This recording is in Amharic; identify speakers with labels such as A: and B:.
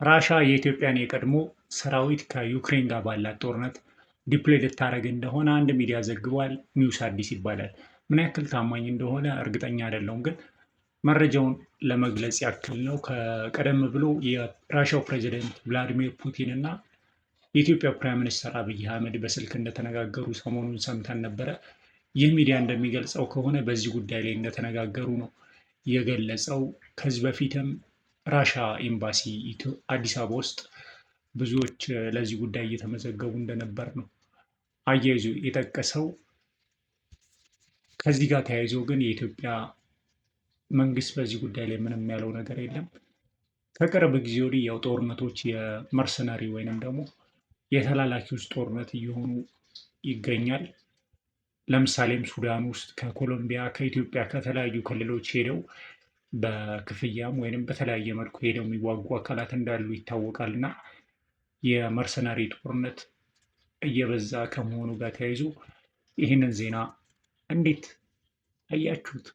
A: ራሻ የኢትዮጵያን የቀድሞ ሰራዊት ከዩክሬን ጋር ባላት ጦርነት ዲፕሎይ ልታደርግ እንደሆነ አንድ ሚዲያ ዘግቧል። ኒውስ አዲስ ይባላል። ምን ያክል ታማኝ እንደሆነ እርግጠኛ አይደለሁም፣ ግን መረጃውን ለመግለጽ ያክል ነው። ከቀደም ብሎ የራሻው ፕሬዚደንት ቭላዲሚር ፑቲን እና የኢትዮጵያ ፕራይም ሚኒስትር አብይ አህመድ በስልክ እንደተነጋገሩ ሰሞኑን ሰምተን ነበረ። ይህ ሚዲያ እንደሚገልጸው ከሆነ በዚህ ጉዳይ ላይ እንደተነጋገሩ ነው የገለጸው። ከዚህ በፊትም ራሻ ኤምባሲ አዲስ አበባ ውስጥ ብዙዎች ለዚህ ጉዳይ እየተመዘገቡ እንደነበር ነው አያይዞ የጠቀሰው። ከዚህ ጋር ተያይዞ ግን የኢትዮጵያ መንግስት በዚህ ጉዳይ ላይ ምንም ያለው ነገር የለም። ከቅርብ ጊዜ ወዲህ ያው ጦርነቶች የመርሰናሪ ወይንም ደግሞ የተላላኪዎች ጦርነት እየሆኑ ይገኛል። ለምሳሌም ሱዳን ውስጥ ከኮሎምቢያ፣ ከኢትዮጵያ ከተለያዩ ክልሎች ሄደው በክፍያም ወይንም በተለያየ መልኩ ሄደው የሚዋጉ አካላት እንዳሉ ይታወቃል እና የመርሰናሪ ጦርነት እየበዛ ከመሆኑ ጋር ተያይዞ ይህንን ዜና እንዴት አያችሁት?